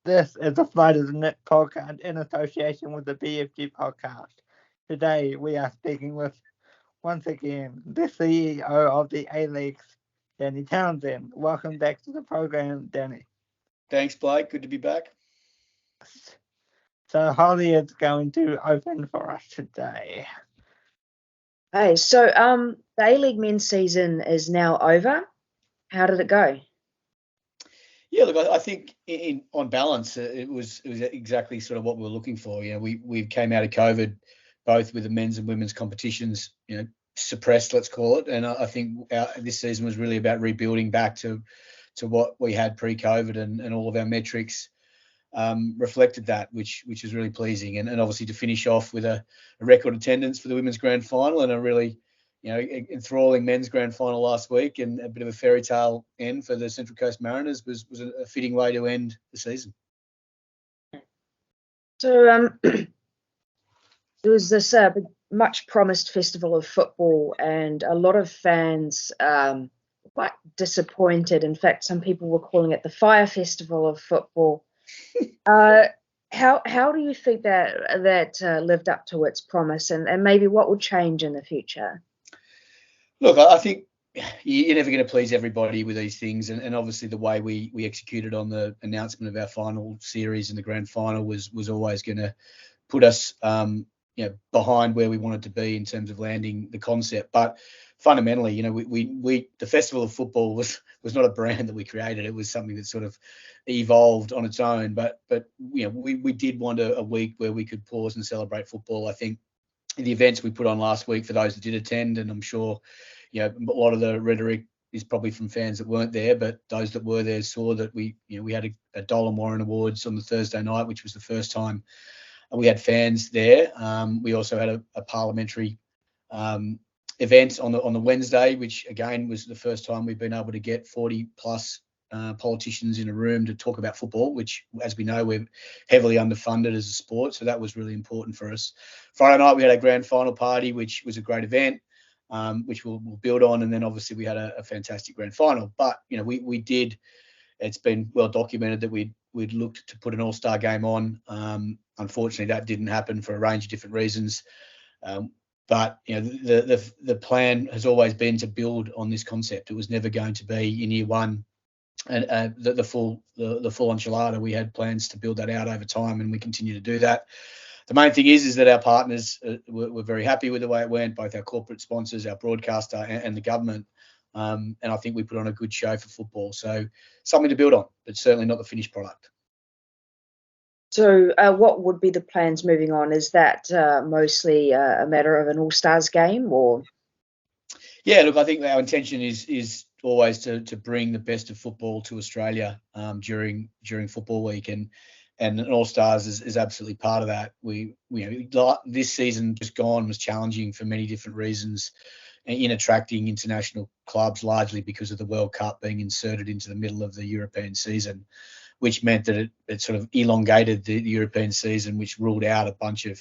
This is the Flight of the Nix podcast in association with the BFG podcast. Today we are speaking with, once again, the CEO of the A Leagues, Danny Townsend. Welcome back to the program, Danny. Thanks, Blake. Good to be back. So Holly is going to open for us today. Hey, so the A-League men's season is now over. How did it go? Yeah, look, I think on balance, it was exactly sort of what we were looking for. You know, we came out of COVID, both with the men's and women's competitions, suppressed, let's call it, and I think this season was really about rebuilding back to what we had pre-COVID, and all of our metrics reflected that, which is really pleasing, and obviously to finish off with a record attendance for the women's grand final and a really enthralling men's grand final last week, and a bit of a fairy tale end for the Central Coast Mariners was a fitting way to end the season. So there was this much promised festival of football, and a lot of fans quite disappointed. In fact, some people were calling it the Fire Festival of football. How do you think that lived up to its promise, and maybe what will change in the future? Look, I think you're never going to please everybody with these things, and obviously the way we executed on the announcement of our final series and the grand final was always going to put us behind where we wanted to be in terms of landing the concept. But fundamentally, the Festival of Football was not a brand that we created. It was something that sort of evolved on its own. But we did want a week where we could pause and celebrate football. I think the events we put on last week, for those that did attend, and I'm sure a lot of the rhetoric is probably from fans that weren't there, but those that were there saw that we had a Dolan Warren Awards on the Thursday night, which was the first time we had fans there. We also had a parliamentary event on the Wednesday, which again was the first time we've been able to get 40 plus politicians in a room to talk about football, which, as we know, we're heavily underfunded as a sport. So that was really important for us. Friday night, we had a grand final party, which was a great event, which we'll build on. And then obviously we had a fantastic grand final. But, we did, it's been well documented that we'd looked to put an all-star game on. Unfortunately, that didn't happen for a range of different reasons. But the plan has always been to build on this concept. It was never going to be in year one, and the full enchilada. We had plans to build that out over time, and we continue to do that. The main thing is that our partners were very happy with the way it went, both our corporate sponsors, our broadcaster, and the government. And I think we put on a good show for football. So something to build on, but certainly not the finished product. So what would be the plans moving on? Is that mostly a matter of an all-stars game, or? Yeah, look, I think our intention is always to bring the best of football to Australia during football week, and an all-stars is absolutely part of that. This season just gone was challenging for many different reasons in attracting international clubs, largely because of the World Cup being inserted into the middle of the European season, which meant that it sort of elongated the European season, which ruled out a bunch of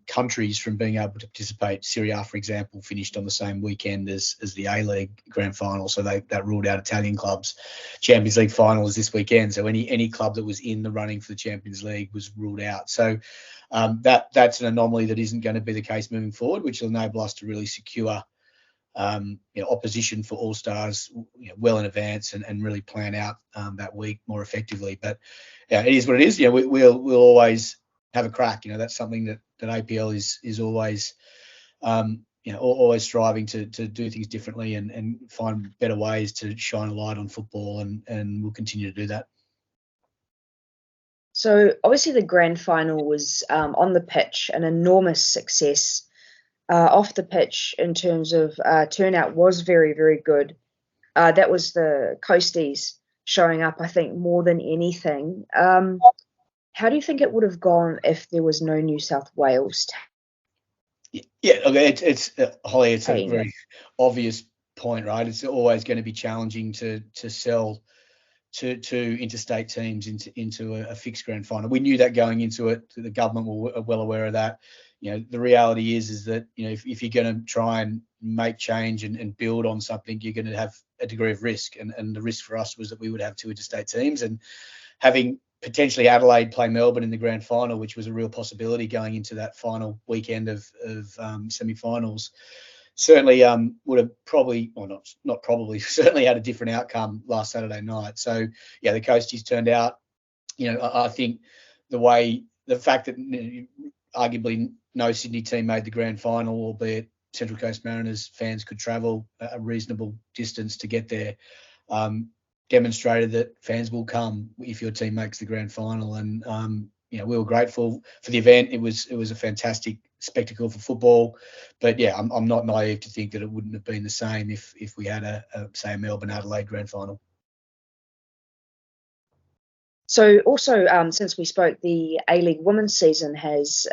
countries from being able to participate. Syria, for example, finished on the same weekend as the A-League grand final, so that ruled out Italian clubs. Champions League final is this weekend, so any club that was in the running for the Champions League was ruled out. So that's an anomaly that isn't going to be the case moving forward, which will enable us to really secure opposition for All Stars well in advance, and really plan out that week more effectively. But it is what it is. We'll always have a crack. That's something that APL is always always striving to do things differently and find better ways to shine a light on football, and we'll continue to do that. So obviously the grand final was on the pitch an enormous success. Off the pitch, in terms of turnout, was very, very good. That was the Coasties showing up, I think, more than anything. How do you think it would have gone if there was no New South Wales? Yeah, okay, it's Holly. It's a very obvious point, right? It's always going to be challenging to sell to interstate teams into a fixed grand final. We knew that going into it. The government were well aware of that. The reality is that if you're going to try and make change and build on something, you're going to have a degree of risk, and the risk for us was that we would have two interstate teams, and having potentially Adelaide play Melbourne in the grand final, which was a real possibility going into that final weekend of semi-finals, certainly would have probably, or not probably, certainly had a different outcome last Saturday night. So yeah, the Coasties turned out. I think the fact that arguably no Sydney team made the grand final, albeit Central Coast Mariners fans could travel a reasonable distance to get there, demonstrated that fans will come if your team makes the grand final. And we were grateful for the event. It was a fantastic spectacle for football. But yeah, I'm not naive to think that it wouldn't have been the same if we had a Melbourne Adelaide grand final. So also, since we spoke, the A League women's season has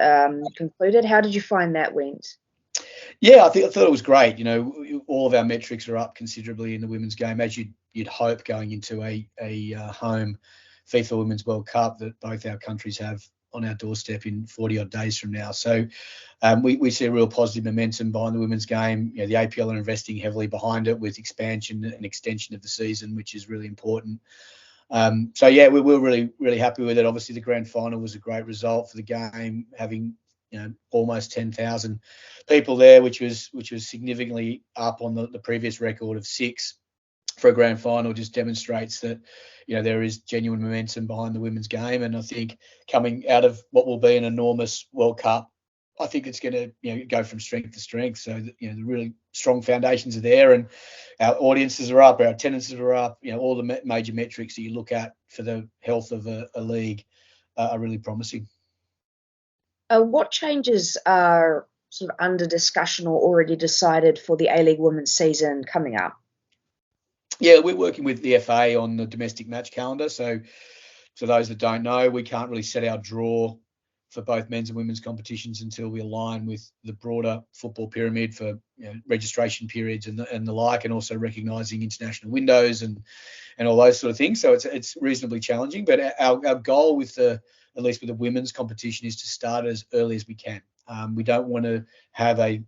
concluded. How did you find that went? Yeah, I thought it was great. All of our metrics are up considerably in the women's game, as you'd hope going into a home FIFA Women's World Cup that both our countries have on our doorstep in 40 odd days from now. So we see a real positive momentum behind the women's game. The APL are investing heavily behind it with expansion and extension of the season, which is really important. So yeah, we were really, really happy with it. Obviously, the grand final was a great result for the game, having almost 10,000 people there, which was significantly up on the previous record of 6 for a grand final. Just demonstrates that there is genuine momentum behind the women's game. And I think coming out of what will be an enormous World Cup, I think it's going to go from strength to strength. So that, the really strong foundations are there, and our audiences are up, our attendances are up. All the major metrics that you look at for the health of a league are really promising. What changes are sort of under discussion or already decided for the A League women's season coming up? Yeah, we're working with the FA on the domestic match calendar. So for those that don't know, we can't really set our draw for both men's and women's competitions until we align with the broader football pyramid for registration periods and the like, and also recognising international windows and all those sort of things. So it's reasonably challenging. But our goal with at least with the women's competition is to start as early as we can. We don't want to have a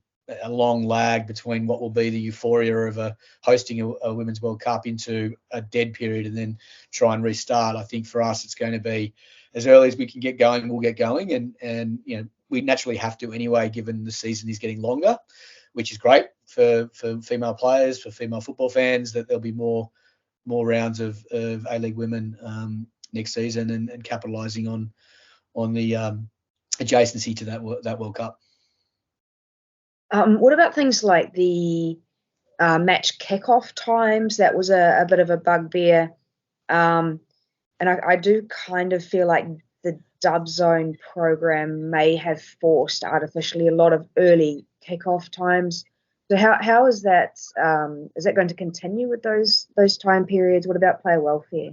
long lag between what will be the euphoria of hosting a Women's World Cup into a dead period and then try and restart. I think for us, it's going to be as early as we can get going, we'll get going. And we naturally have to anyway, given the season is getting longer, which is great for female players, for female football fans, that there'll be more rounds of A-League women next season and capitalising on the adjacency to that World Cup. What about things like the match kickoff times? That was a bit of a bugbear. And I do kind of feel like the Dub Zone program may have forced artificially a lot of early kickoff times. So how is that? Is that going to continue with those time periods? What about player welfare?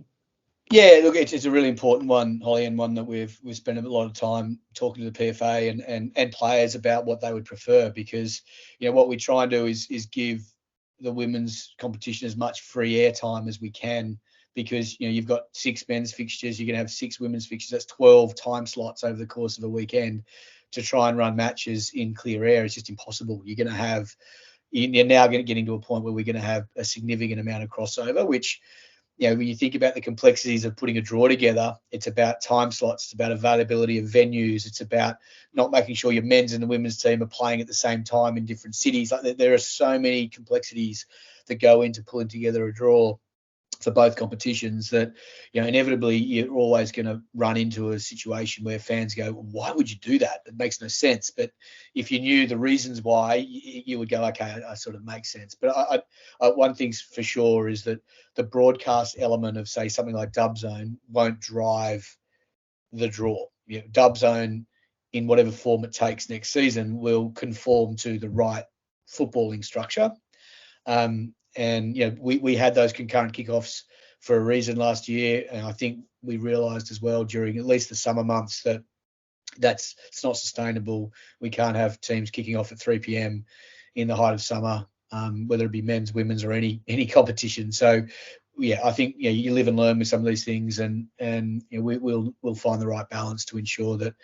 Yeah, look, it's a really important one, Holly, and one that we've spent a lot of time talking to the PFA and players about what they would prefer, because what we try and do is give the women's competition as much free air time as we can, because you've got 6 men's fixtures, you're going to have 6 women's fixtures. That's 12 time slots over the course of a weekend to try and run matches in clear air. It's just impossible. You're now getting to a point where we're going to have a significant amount of crossover, which when you think about the complexities of putting a draw together, it's about time slots, it's about availability of venues, it's about not making sure your men's and the women's team are playing at the same time in different cities. Like, there are so many complexities that go into pulling together a draw for both competitions that inevitably you're always going to run into a situation where fans go, why would you do that? It makes no sense. But if you knew the reasons why, you would go, okay, I sort of makes sense. But one thing's for sure is that the broadcast element of, say, something like Dub Zone won't drive the draw. Dub Zone, in whatever form it takes next season, will conform to the right footballing structure. And we had those concurrent kickoffs for a reason last year, and I think we realised as well during at least the summer months that it's not sustainable. We can't have teams kicking off at 3 p.m. in the height of summer, whether it be men's, women's, or any competition. So yeah, I think you live and learn with some of these things, and we'll find the right balance to ensure that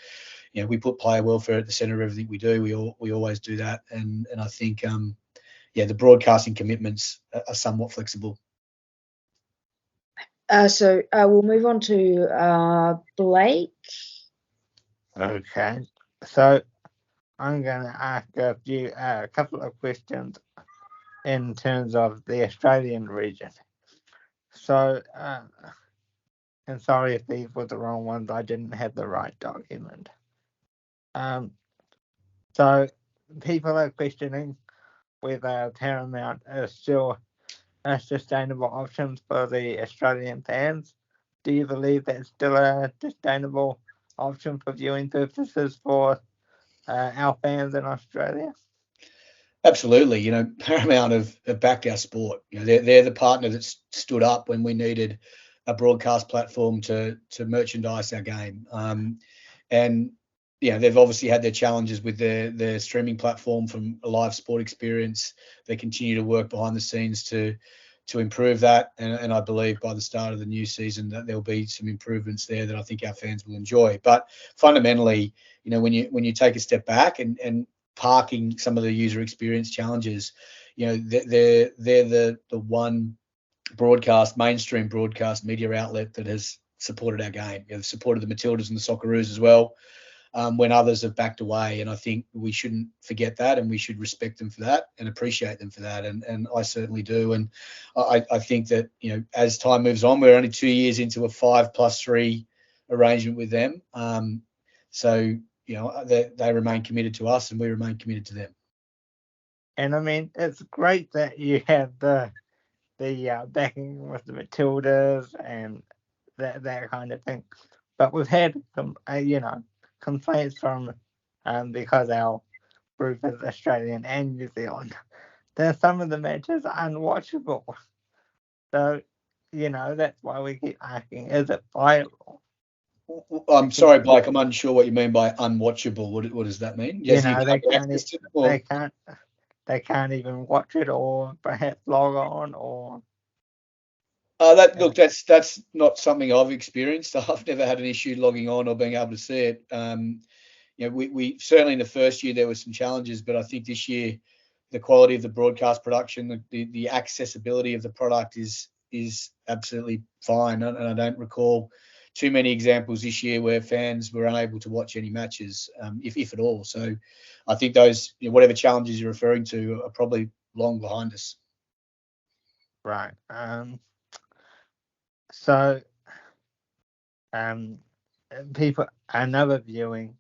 we put player welfare at the centre of everything we do. We always do that, and I think the broadcasting commitments are somewhat flexible. So we'll move on to Blake. Okay. So I'm going to ask a couple of questions in terms of the Australian region. So, and sorry if these were the wrong ones, I didn't have the right document. So people are questioning whether Paramount is still a sustainable option for the Australian fans. Do you believe that's still a sustainable option for viewing purposes for our fans in Australia? Absolutely. You know, Paramount have backed our sport. You know, they're the partner that stood up when we needed a broadcast platform to merchandise our game. And you know, they've obviously had their challenges with their streaming platform from a live sport experience. They continue to work behind the scenes to improve that, and I believe by the start of the new season that there'll be some improvements there that I think our fans will enjoy. But fundamentally, you know, when you take a step back and parking some of the user experience challenges, you know, they're the one mainstream broadcast media outlet that has supported our game. You know, supported the Matildas and the Socceroos as well, when others have backed away. And I think we shouldn't forget that, and we should respect them for that and appreciate them for that. And I certainly do. And I think that, you know, as time moves on, we're only 2 years into a 5+3 arrangement with them. So, you know, they remain committed to us and we remain committed to them. And I mean, it's great that you have the backing with the Matildas and that kind of thing. But we've had some, complaints from because our group is Australian and New Zealand. Then some of the matches are unwatchable. So, you know, that's why we keep asking, is it viable? I'm sorry, Blake, I'm unsure what you mean by unwatchable. What does that mean? Yes, you know, they can't even watch it or perhaps log on or. Look, that's not something I've experienced. I've never had an issue logging on or being able to see it. You know, we certainly in the first year there were some challenges, but I think this year the quality of the broadcast production, the accessibility of the product is absolutely fine. And I don't recall too many examples this year where fans were unable to watch any matches, if at all. So I think those, you know, whatever challenges you're referring to are probably long behind us. Right. So, people, another viewing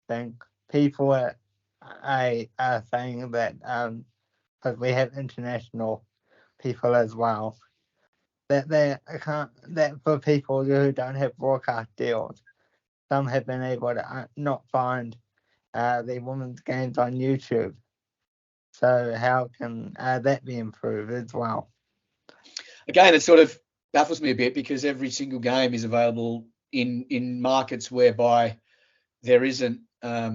thing, people are saying that because we have international people as well, that that for people who don't have broadcast deals, some have been able to not find the women's games on YouTube. So how can that be improved as well? Again, it sort of baffles me a bit because every single game is available in markets whereby there isn't a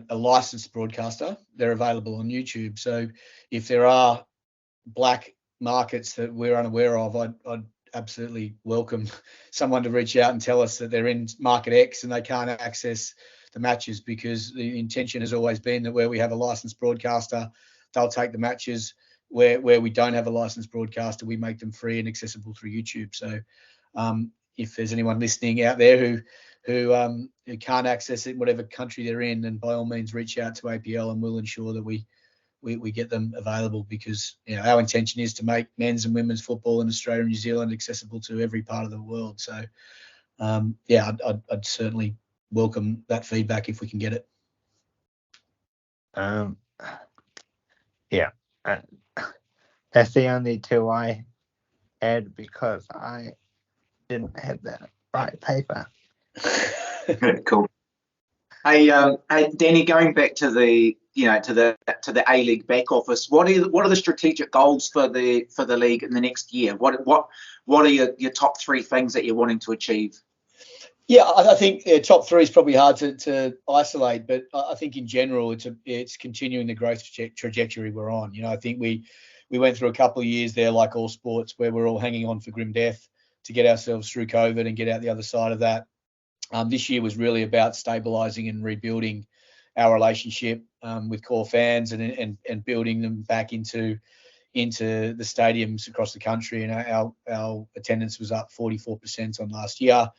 licensed broadcaster. They're available on YouTube. So if there are black markets that we're unaware of, I'd absolutely welcome someone to reach out and tell us that they're in market X and they can't access the matches, because the intention has always been that where we have a licensed broadcaster, they'll take the matches. Where we don't have a licensed broadcaster, we make them free and accessible through YouTube. So if there's anyone listening out there who can't access it in whatever country they're in, then by all means reach out to APL and we'll ensure that we get them available, because, you know, our intention is to make men's and women's football in Australia and New Zealand accessible to every part of the world. So I'd certainly welcome that feedback if we can get it. Yeah. That's the only two I had because I didn't have that right paper. Cool. Hey, Danny, going back to the A League back office, what are the strategic goals for the league in the next year? What are your top three things that you're wanting to achieve? Yeah, I think top three is probably hard to isolate, but I think in general it's continuing the growth trajectory we're on. You know, I think we went through a couple of years there, like all sports, where we're all hanging on for grim death to get ourselves through COVID and get out the other side of that. This year was really about stabilising and rebuilding our relationship with core fans and building them back into into the stadiums across the country, and our attendance was up 44% on last year.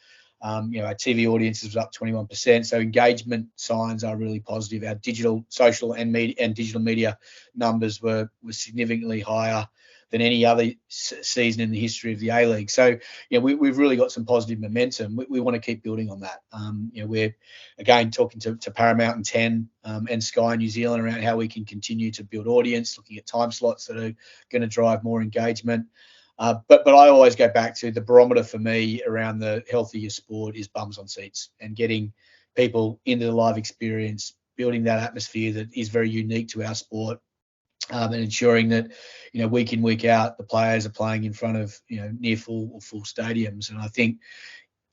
Our TV audiences was up 21%. So engagement signs are really positive. Our digital, social, and digital media numbers were significantly higher than any other season in the history of the A League. So, we've really got some positive momentum. We want to keep building on that. We're again talking to Paramount and 10 and Sky New Zealand around how we can continue to build audience, looking at time slots that are going to drive more engagement. But I always go back to the barometer for me around the healthier sport is bums on seats and getting people into the live experience, building that atmosphere that is very unique to our sport. And ensuring that, week in, week out, the players are playing in front of, near full or full stadiums. And I think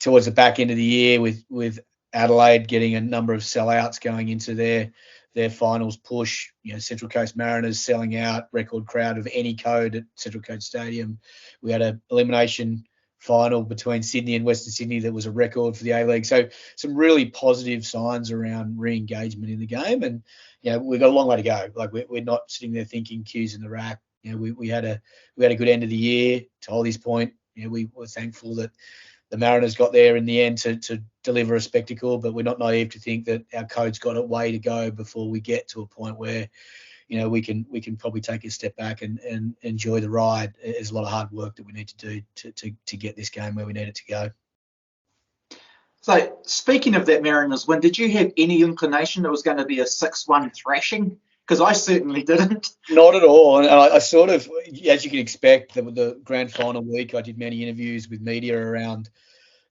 towards the back end of the year with Adelaide getting a number of sellouts going into their finals push, Central Coast Mariners selling out, record crowd of any code at Central Coast Stadium. We had an elimination final between Sydney and Western Sydney that was a record for the A-League. So some really positive signs around re-engagement in the game. And, we've got a long way to go. Like we're not sitting there thinking cues in the rack. We had a good end of the year. To Holly's point, we were thankful that the Mariners got there in the end to deliver a spectacle, but we're not naive to think that our code's got a way to go before we get to a point where, we can probably take a step back and enjoy the ride. There's a lot of hard work that we need to do to get this game where we need it to go. So, speaking of that Mariners win, did you have any inclination it was going to be a 6-1 thrashing? Because I certainly didn't. Not at all. And I sort of, as you can expect, the grand final week, I did many interviews with media around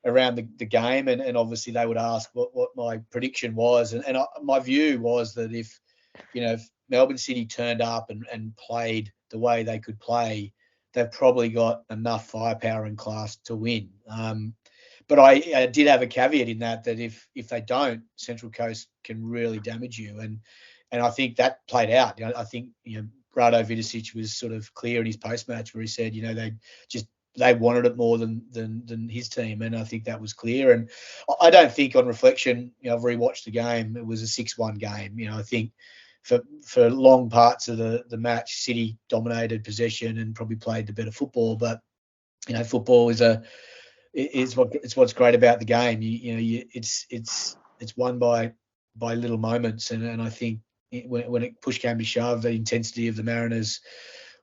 the game, and obviously they would ask what my prediction was. And my view was that if Melbourne City turned up and played the way they could play, they've probably got enough firepower and class to win. But I did have a caveat in that if they don't, Central Coast can really damage you. And I think that played out. I think, Rado Vidicic was sort of clear in his post-match where he said, they wanted it more than his team. And I think that was clear. And I don't think on reflection, I've rewatched the game, it was a 6-1 game. I think for long parts of the match, City dominated possession and probably played the better football. But, football is what's great about the game. It's won by little moments. And I think when it push came to shove, the intensity of the Mariners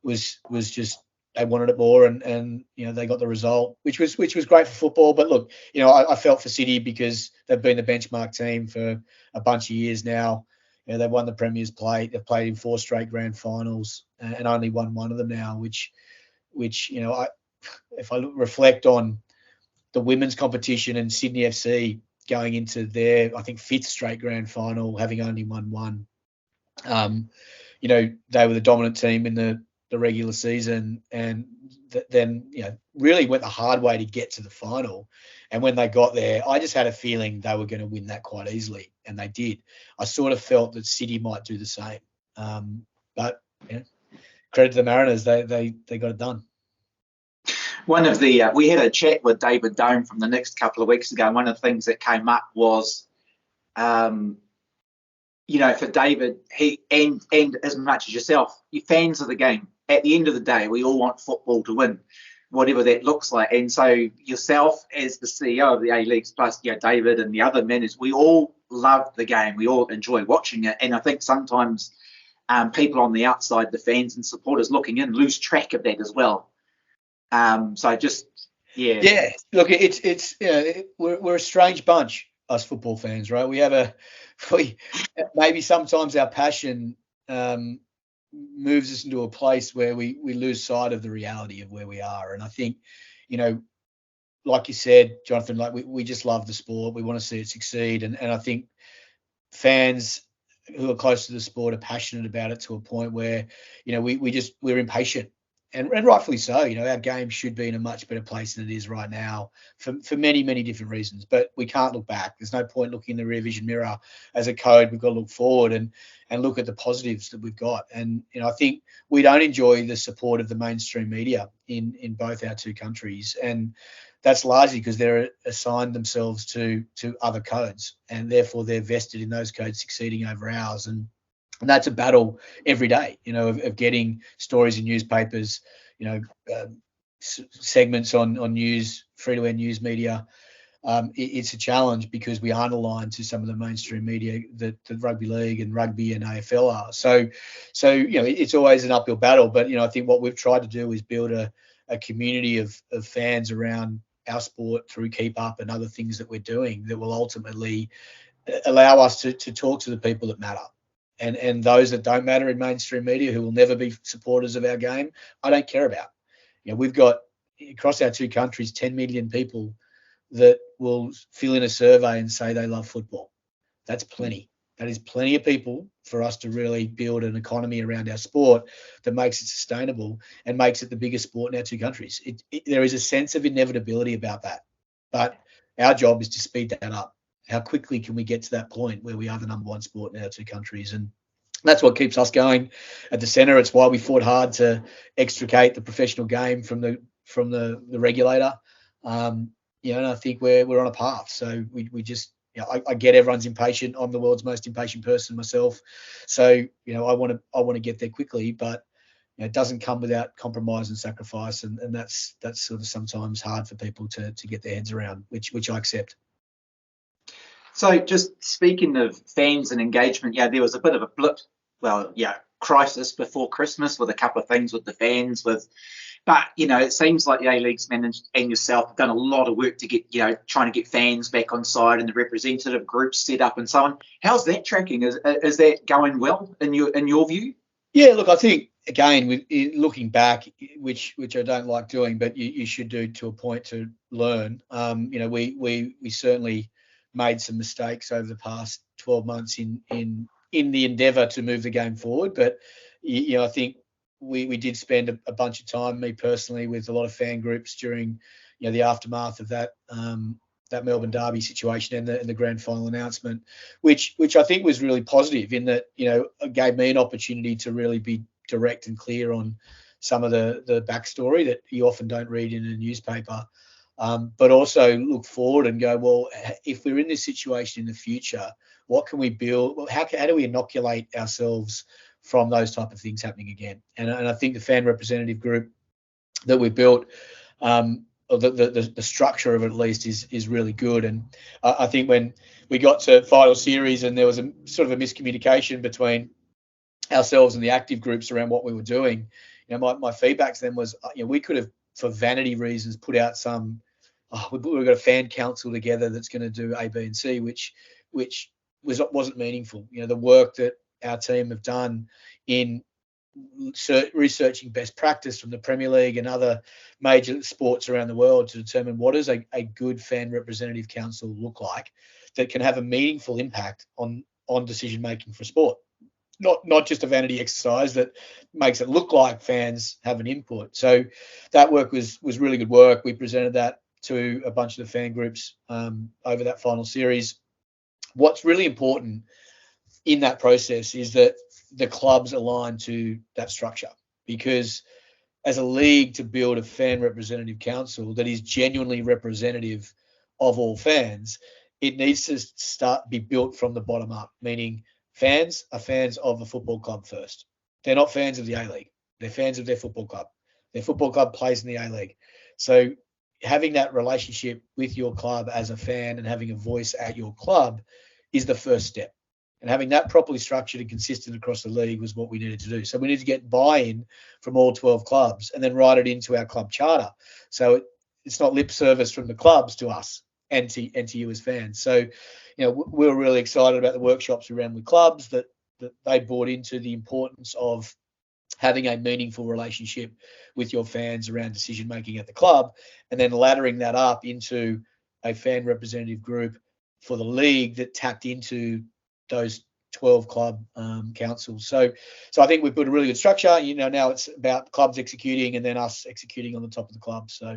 was just, they wanted it more, and they got the result, which was great for football. But look, I felt for City because they've been the benchmark team for a bunch of years now. They've won the Premier's Plate. They've played in 4 straight grand finals and only won one of them now, which if I reflect on the women's competition and Sydney FC going into their, I think, 5th straight grand final, having only won one. They were the dominant team in the regular season, and then really went the hard way to get to the final. And when they got there, I just had a feeling they were going to win that quite easily, and they did. I sort of felt that City might do the same, but credit to the Mariners, they got it done. One of the we had a chat with David Dome from the Nix a couple of weeks ago, and one of the things that came up was, for David, he and as much as yourself, you're fans of the game. At the end of the day, we all want football to win, whatever that looks like. And so yourself as the CEO of the A-Leagues, plus David and the other managers, we all love the game. We all enjoy watching it. And I think sometimes people on the outside, the fans and supporters looking in, lose track of that as well. So just, yeah. Yeah, look, it's we're a strange bunch, us football fans, right? Maybe sometimes our passion moves us into a place where we lose sight of the reality of where we are. And I think, like you said, Jonathan, like we just love the sport. We want to see it succeed. And I think fans who are close to the sport are passionate about it to a point where, we're impatient. And rightfully so. Our game should be in a much better place than it is right now for many, many different reasons. But we can't look back. There's no point looking in the rear vision mirror as a code. We've got to look forward and look at the positives that we've got. And, I think we don't enjoy the support of the mainstream media in both our two countries. And that's largely because they're assigned themselves to other codes, and therefore they're vested in those codes succeeding over ours. And And that's a battle every day, of getting stories in newspapers, segments on news, free-to-air news media. It's a challenge because we aren't aligned to some of the mainstream media that the rugby league and rugby and AFL are. So it's always an uphill battle. But I think what we've tried to do is build a community of fans around our sport through Keep Up and other things that we're doing that will ultimately allow us to talk to the people that matter. And those that don't matter in mainstream media, who will never be supporters of our game, I don't care about. We've got across our two countries 10 million people that will fill in a survey and say they love football. That's plenty. That is plenty of people for us to really build an economy around our sport that makes it sustainable and makes it the biggest sport in our two countries. There is a sense of inevitability about that. But our job is to speed that up. How quickly can we get to that point where we are the number one sport in our two countries? And that's what keeps us going at the centre. It's why we fought hard to extricate the professional game from the regulator. And I think we're on a path. So we just, I get everyone's impatient. I'm the world's most impatient person myself. So, I want to get there quickly, but it doesn't come without compromise and sacrifice. And that's sort of sometimes hard for people to get their heads around, which I accept. So just speaking of fans and engagement, there was a bit of a blip, crisis before Christmas with a couple of things with the fans, but it seems like the A-League's managed and yourself have done a lot of work to get, trying to get fans back on side and the representative groups set up and so on. How's that tracking? Is that going well in your view? Yeah, look, I think again, looking back, which I don't like doing, but you should do to a point to learn. We certainly made some mistakes over the past 12 months in the endeavour to move the game forward. But, I think we did spend a bunch of time, me personally, with a lot of fan groups during, the aftermath of that Melbourne Derby situation and the grand final announcement, which I think was really positive in that, it gave me an opportunity to really be direct and clear on some of the backstory that you often don't read in a newspaper. But also look forward and go, well, if we're in this situation in the future, what can we build? How do we inoculate ourselves from those type of things happening again? And I think the fan representative group that we built, the structure of it at least is really good. And I think when we got to final series and there was a sort of a miscommunication between ourselves and the active groups around what we were doing, my feedback to them was, we could have, for vanity reasons, put out we've got a fan council together that's going to do A, B, and C, which wasn't meaningful. The work that our team have done in researching best practice from the Premier League and other major sports around the world to determine what does a good fan representative council look like that can have a meaningful impact on decision making for sport. Not just a vanity exercise that makes it look like fans have an input. So that work was really good work. We presented that to a bunch of the fan groups over that final series. What's really important in that process is that the clubs align to that structure, because as a league, to build a fan representative council that is genuinely representative of all fans, it needs to be built from the bottom up, meaning fans are fans of a football club first. They're not fans of the A-League. They're fans of their football club. Their football club plays in the A-League. So having that relationship with your club as a fan and having a voice at your club is the first step. And having that properly structured and consistent across the league was what we needed to do. So we need to get buy-in from all 12 clubs and then write it into our club charter. So it's not lip service from the clubs to us and to you as fans. So, we were really excited about the workshops we ran with clubs that they bought into the importance of having a meaningful relationship with your fans around decision making at the club, and then laddering that up into a fan representative group for the league that tapped into those 12 club councils. So I think we've built a really good structure. Now it's about clubs executing and then us executing on the top of the club. So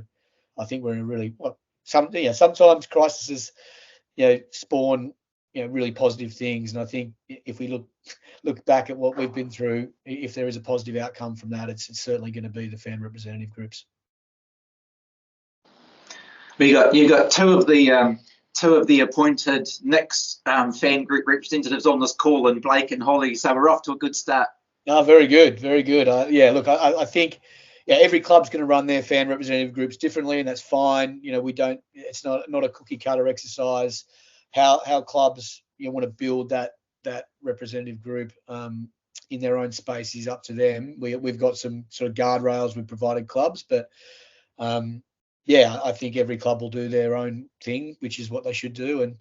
I think we're in a really sometimes crises spawn really positive things, and I think if we look back at what we've been through, if there is a positive outcome from that, it's certainly going to be the fan representative groups. You got two of the two of the appointed Nix fan group representatives on this call, and Blake and Holly. So we're off to a good start. No, very good, very good. Look, I think every club's going to run their fan representative groups differently, and that's fine. We don't. It's not a cookie cutter exercise. How clubs want to build that representative group in their own space is up to them. We've got some sort of guardrails we've provided clubs, but I think every club will do their own thing, which is what they should do, and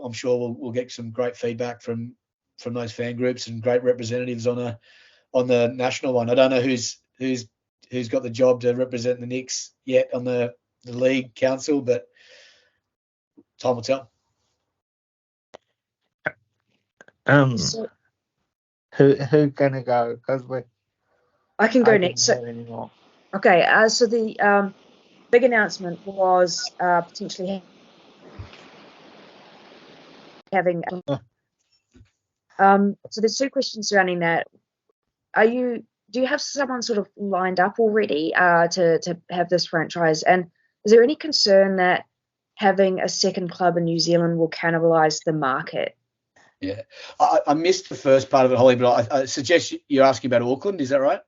I'm sure we'll get some great feedback from those fan groups and great representatives on the national one. I don't know who's got the job to represent the Nix yet on the league council, but time will tell. Who's gonna go? Because I can go next. Anymore. Okay. So the big announcement was potentially having. So there's two questions surrounding that. Do you have someone sort of lined up already to have this franchise? And is there any concern that having a second club in New Zealand will cannibalise the market? Yeah, I missed the first part of it, Holly, but I suggest you're asking about Auckland. Is that right?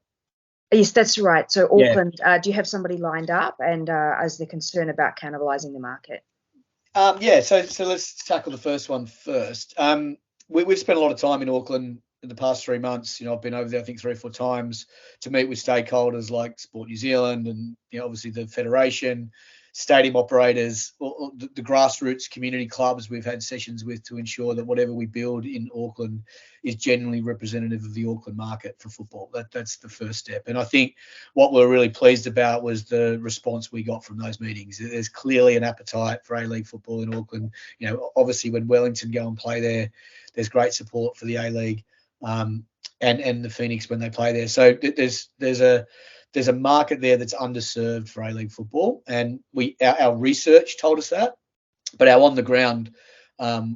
Yes, that's right. So Auckland, do you have somebody lined up, and is there concern about cannibalising the market? So let's tackle the first one first. We've spent a lot of time in Auckland in the past 3 months. I've been over there, I think, 3 or 4 times to meet with stakeholders like Sport New Zealand and obviously the Federation, stadium operators, or the grassroots community clubs we've had sessions with to ensure that whatever we build in Auckland is genuinely representative of the Auckland market for football. That's the first step. And I think what we're really pleased about was the response we got from those meetings. There's clearly an appetite for A-League football in Auckland. Obviously when Wellington go and play there, there's great support for the A-League and the Phoenix when they play there. So there's a market there that's underserved for A-League football, and our research told us that, but our on-the-ground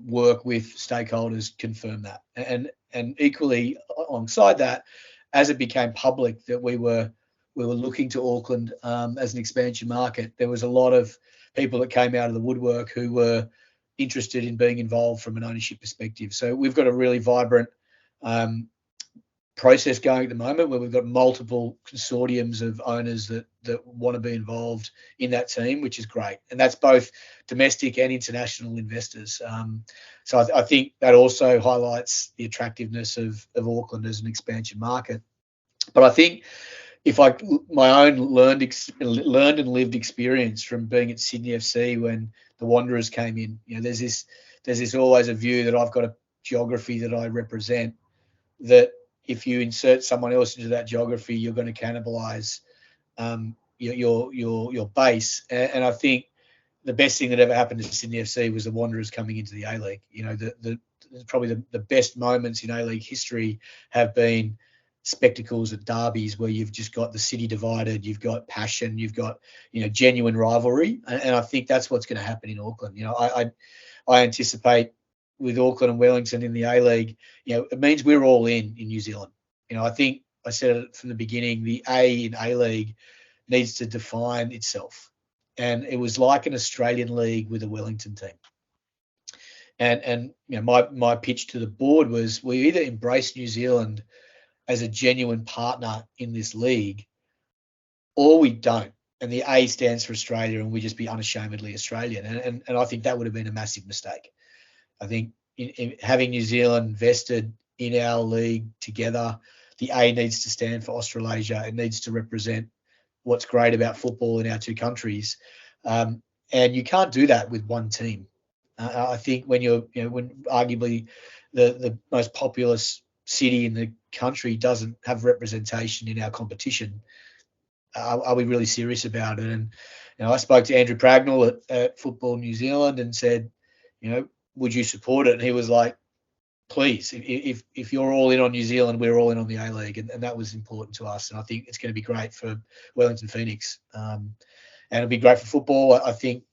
work with stakeholders confirmed that. And equally alongside that, as it became public that we were looking to Auckland as an expansion market, there was a lot of people that came out of the woodwork who were interested in being involved from an ownership perspective. So we've got a really vibrant process going at the moment where we've got multiple consortiums of owners that want to be involved in that team, which is great. And that's both domestic and international investors. So I think that also highlights the attractiveness of Auckland as an expansion market. But I think my own learned and lived experience from being at Sydney FC when the Wanderers came in, there's this always a view that I've got a geography that I represent, that if you insert someone else into that geography, you're going to cannibalise your base. And I think the best thing that ever happened to Sydney FC was the Wanderers coming into the A-League. Probably the best moments in A-League history have been spectacles at derbies where you've just got the city divided, you've got passion, you've got genuine rivalry, and I think that's what's going to happen in Auckland. I anticipate with Auckland and Wellington in the A-League, it means we're all in New Zealand. I think I said it from the beginning, the A in A-League needs to define itself. And it was like an Australian league with a Wellington team. And my pitch to the board was we either embrace New Zealand as a genuine partner in this league, or we don't. And the A stands for Australia, and we just be unashamedly Australian. And I think that would have been a massive mistake. I think in having New Zealand vested in our league together, the A needs to stand for Australasia. It needs to represent what's great about football in our two countries. And you can't do that with one team. I think when when arguably the most populous city in the country doesn't have representation in our competition, are we really serious about it? And I spoke to Andrew Pragnell at Football New Zealand and said, would you support it? And he was like, please, if you're all in on New Zealand, we're all in on the A-League. And that was important to us. And I think it's going to be great for Wellington Phoenix. And it'll be great for football. I think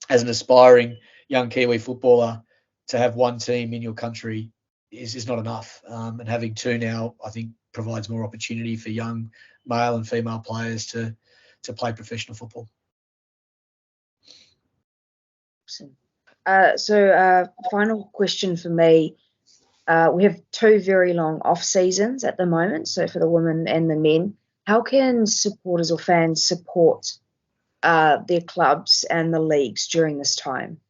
as an aspiring young Kiwi footballer, to have one team in your country is not enough. And having two now, I think, provides more opportunity for young male and female players to play professional football. Final question for me. We have 2 very long off seasons at the moment, so for the women and the men. How can supporters or fans support their clubs and the leagues during this time?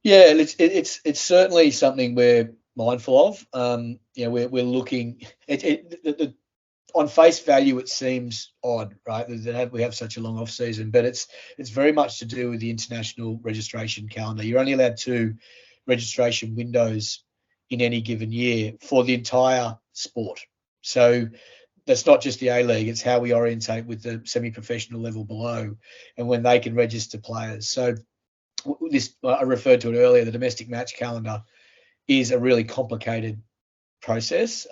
Yeah, it's certainly something we're mindful of. We're looking. On face value, it seems odd, right, that we have such a long off season, but it's very much to do with the international registration calendar. You're only allowed 2 registration windows in any given year for the entire sport. So that's not just the A-League, it's how we orientate with the semi-professional level below and when they can register players. So this, I referred to it earlier, the domestic match calendar is a really complicated process.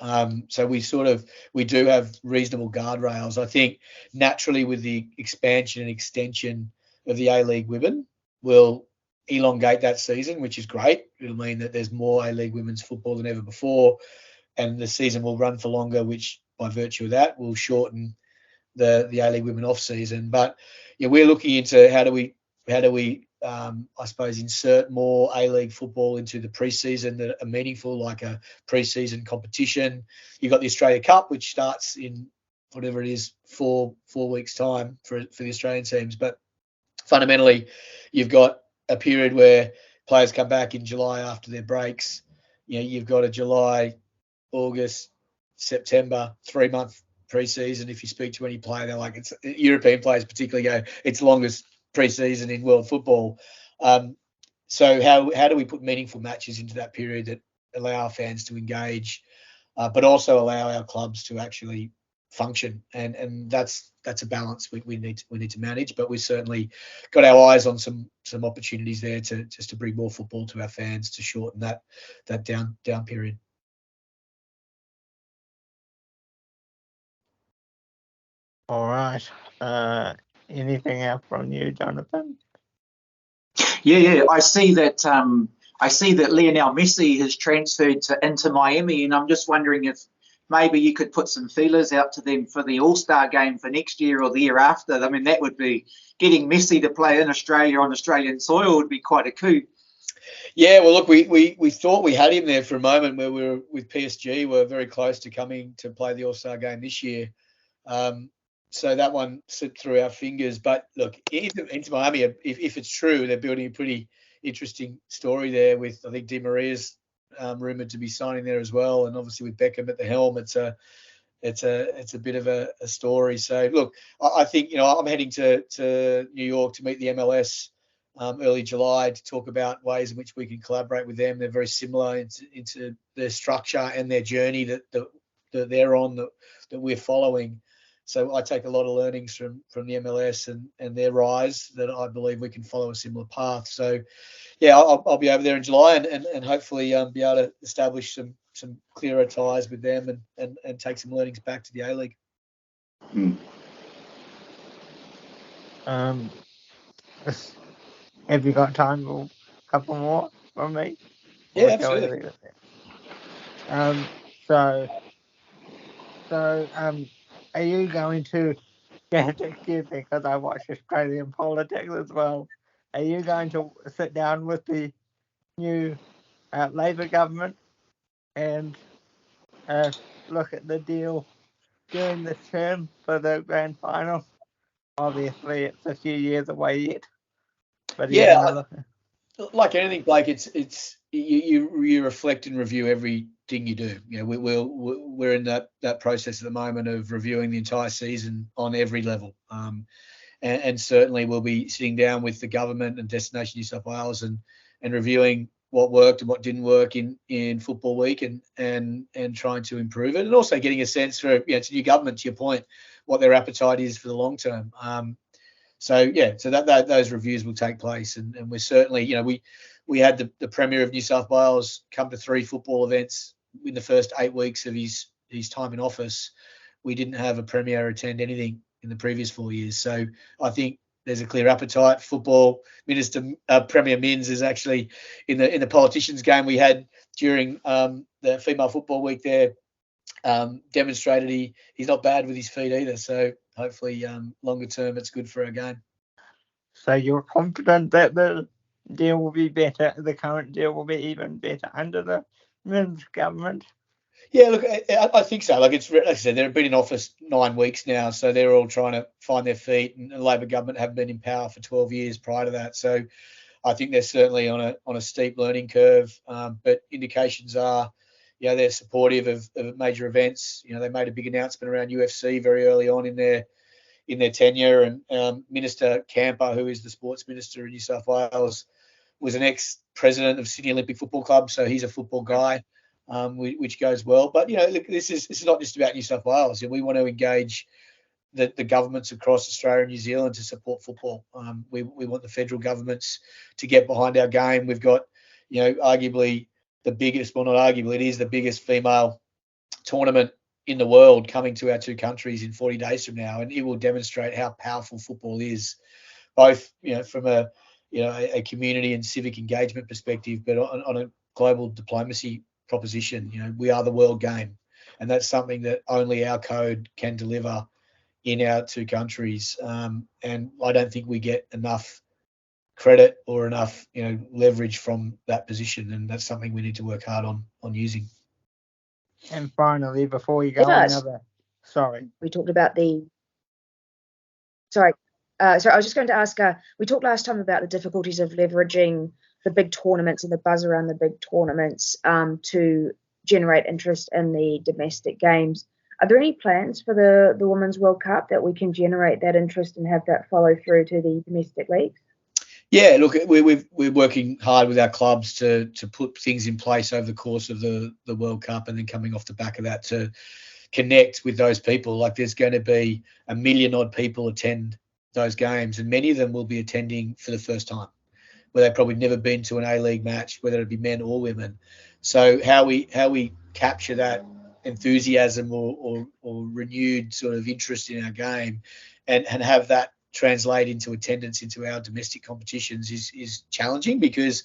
So we do have reasonable guardrails. I think naturally with the expansion and extension of the A-League women, we'll elongate that season, which is great. It'll mean that there's more A-League women's football than ever before, and the season will run for longer, which by virtue of that will shorten the A-League women off season. But yeah, we're looking into how do we I suppose insert more A-League football into the preseason that are meaningful, like a preseason competition. You've got the Australia Cup, which starts in whatever it is, 4 weeks' time for the Australian teams. But fundamentally, you've got a period where players come back in July after their breaks. You've got a July, August, September 3-month preseason. If you speak to any player, they're like, it's European players particularly go, it's longest preseason in world football. So how do we put meaningful matches into that period that allow our fans to engage, but also allow our clubs to actually function? And that's a balance we need to manage. But we've certainly got our eyes on some opportunities there to bring more football to our fans to shorten that down period. All right. Anything else from you, Jonathan? Yeah. I see that Lionel Messi has transferred to Inter Miami, and I'm just wondering if maybe you could put some feelers out to them for the All-Star game for next year or the year after. I mean, that would be getting Messi to play in Australia on Australian soil would be quite a coup. Yeah, well, look, we thought we had him there for a moment where we were with PSG. We're very close to coming to play the All-Star game this year. So that one slipped through our fingers. But look, into Miami, if it's true, they're building a pretty interesting story there with, I think, Di Maria's rumoured to be signing there as well. And obviously with Beckham at the helm, it's a bit of a story. So look, I think, I'm heading to New York to meet the MLS early July to talk about ways in which we can collaborate with them. They're very similar into their structure and their journey that they're on, that we're following. So I take a lot of learnings from the MLS and their rise that I believe we can follow a similar path. So yeah, I'll be over there in July and hopefully be able to establish some clearer ties with them and take some learnings back to the A-League. Have you got time for a couple more from me? Yeah, absolutely. Are you going to excuse me because I watch Australian politics as well? Are you going to sit down with the new Labor government and look at the deal during this term for the grand final? Obviously, it's a few years away yet, but yeah, like anything, Blake, it's you reflect and review everything you do. We're in that process at the moment of reviewing the entire season on every level, and certainly we'll be sitting down with the government and Destination New South Wales and reviewing what worked and what didn't work in Football Week and trying to improve it, and also getting a sense for to new government, to your point, what their appetite is for the long term. So those reviews will take place, and we're certainly, we had the Premier of New South Wales come to 3 football events in the first 8 weeks of his time in office. We didn't have a Premier attend anything in the previous 4 years. So I think there's a clear appetite. Football Minister Premier Minns is actually in the politicians game we had during the Female Football Week there. Demonstrated he's not bad with his feet either. So hopefully longer term it's good for our game. So you're confident that the deal will be better. The current deal will be even better under the Minns government. Yeah, look, I think so. Like I said, they've been in office 9 weeks now, so they're all trying to find their feet. And the Labor government haven't been in power for 12 years prior to that, so I think they're certainly on a steep learning curve. But indications are, they're supportive of major events. They made a big announcement around UFC very early on in their tenure, and Minister Camper, who is the sports minister in New South Wales, was an ex-president of Sydney Olympic Football Club, so he's a football guy. Which goes well. But look, this is not just about New South Wales. We want to engage the governments across Australia and New Zealand to support football. We want the federal governments to get behind our game. We've got, arguably the biggest, well, not arguably, it is the biggest female tournament in the world coming to our two countries in 40 days from now, and it will demonstrate how powerful football is, both from a community and civic engagement perspective, but on a global diplomacy proposition. We are the world game, and that's something that only our code can deliver in our two countries. And I don't think we get enough credit or enough leverage from that position, and that's something we need to work hard on using. And finally, before you go, we talked about sorry, I was just going to ask, we talked last time about the difficulties of leveraging the big tournaments and the buzz around the big tournaments to generate interest in the domestic games. Are there any plans for the Women's World Cup that we can generate that interest and have that follow through to the domestic leagues? Yeah, look, we're working hard with our clubs to put things in place over the course of the World Cup, and then coming off the back of that to connect with those people. Like, there's going to be 1 million odd people attend those games, and many of them will be attending for the first time, where they've probably never been to an A-League match, whether it be men or women. So how we capture that enthusiasm or renewed sort of interest in our game and have that translate into attendance into our domestic competitions is challenging, because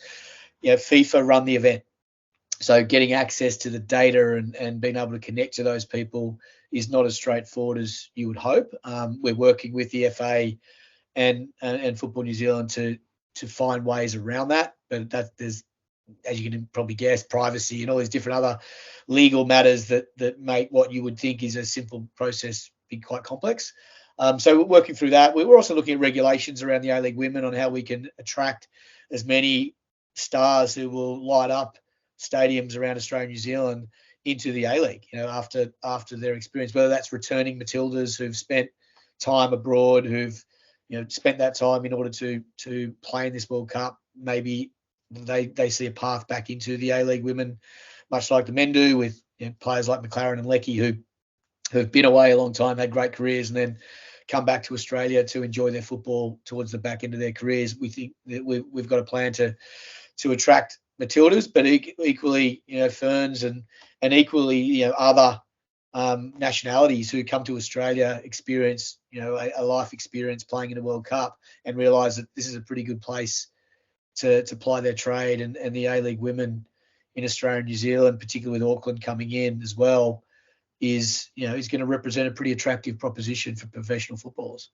FIFA run the event. So getting access to the data and being able to connect to those people is not as straightforward as you would hope. We're working with the FA and Football New Zealand to find ways around that, but there's, as you can probably guess, privacy and all these different other legal matters that make what you would think is a simple process be quite complex. So we're working through that. We're also looking at regulations around the A-League women on how we can attract as many stars who will light up stadiums around Australia and New Zealand into the A-League, after their experience, whether that's returning Matildas who've spent time abroad, who've spent that time in order to play in this World Cup. Maybe they see a path back into the A-League women, much like the men do, with players like McLaren and Lecky who've been away a long time, had great careers, and then come back to Australia to enjoy their football towards the back end of their careers. We think that we've got a plan to attract Matildas, but equally, Ferns and equally, other nationalities who come to Australia experience, a life experience playing in a World Cup, and realise that this is a pretty good place to ply their trade. And the A-League women in Australia and New Zealand, particularly with Auckland coming in as well, is going to represent a pretty attractive proposition for professional footballers.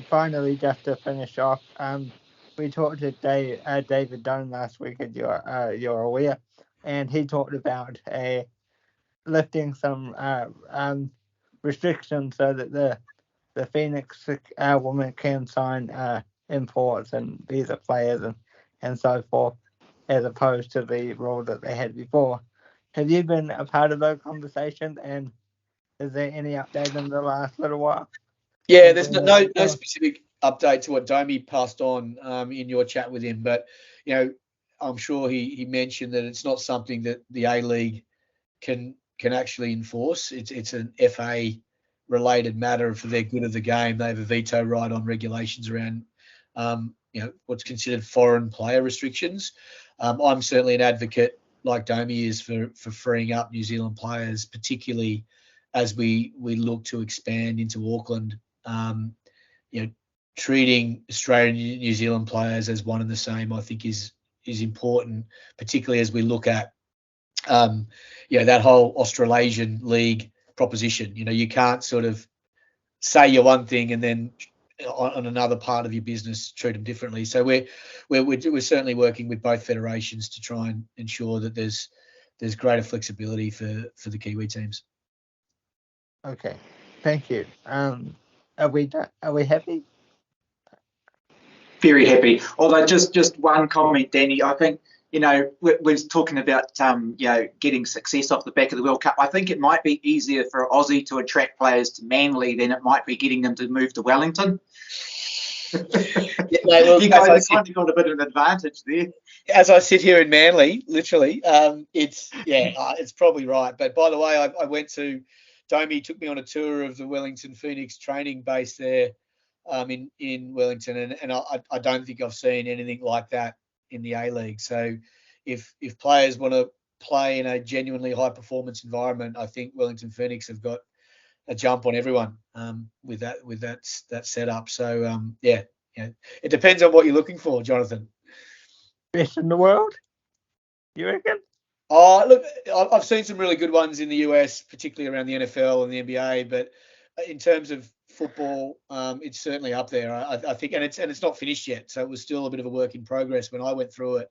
Finally, just to finish off, we talked to David Dunn last week, as you're aware, and he talked about lifting some restrictions so that the Phoenix women can sign imports and visa players and so forth, as opposed to the rule that they had before. Have you been a part of those conversations, and is there any update in the last little while? Yeah, there's no specific update to what Domi passed on in your chat with him, but I'm sure he mentioned that it's not something that the A-League can actually enforce. It's an FA related matter for their good of the game. They have a veto right on regulations around what's considered foreign player restrictions. I'm certainly an advocate, like Domi is, for freeing up New Zealand players, particularly as we look to expand into Auckland. Treating Australian and New Zealand players as one and the same, I think, is important, particularly as we look at that whole Australasian League proposition. You can't sort of say you're one thing and then on another part of your business, treat them differently. So we're certainly working with both federations to try and ensure that there's greater flexibility for the Kiwi teams. Okay, thank you. Are we happy? Very happy. Although just one comment, Danny. I think, we're talking about getting success off the back of the World Cup. I think it might be easier for Aussie to attract players to Manly than it might be getting them to move to Wellington. You guys have kind of got a bit of an advantage there. As I sit here in Manly, literally, it's probably right. But by the way, I went to Domi, took me on a tour of the Wellington Phoenix training base there in Wellington, and I don't think I've seen anything like that in the A League. So if players want to play in a genuinely high performance environment, I think Wellington Phoenix have got a jump on everyone with that setup. So it depends on what you're looking for, Jonathan. Best in the world, you reckon? Oh, look, I've seen some really good ones in the US, particularly around the NFL and the NBA. But in terms of football, it's certainly up there. I think, and it's not finished yet, so it was still a bit of a work in progress when I went through it.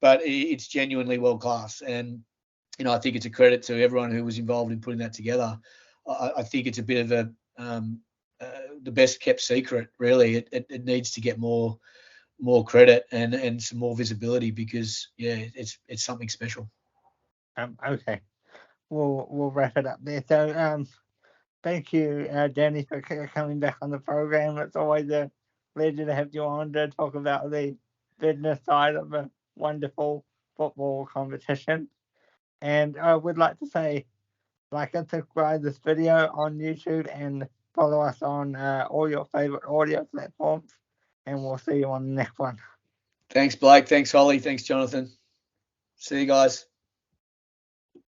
But it's genuinely world class, and I think it's a credit to everyone who was involved in putting that together. I think it's a bit of the best kept secret, really. It needs to get more credit and some more visibility because it's something special. Okay, we'll wrap it up there. So thank you, Danny, for coming back on the program. It's always a pleasure to have you on to talk about the business side of a wonderful football competition. And I would like to say, like and subscribe this video on YouTube and follow us on all your favorite audio platforms. And we'll see you on the next one. Thanks, Blake. Thanks, Holly. Thanks, Jonathan. See you guys.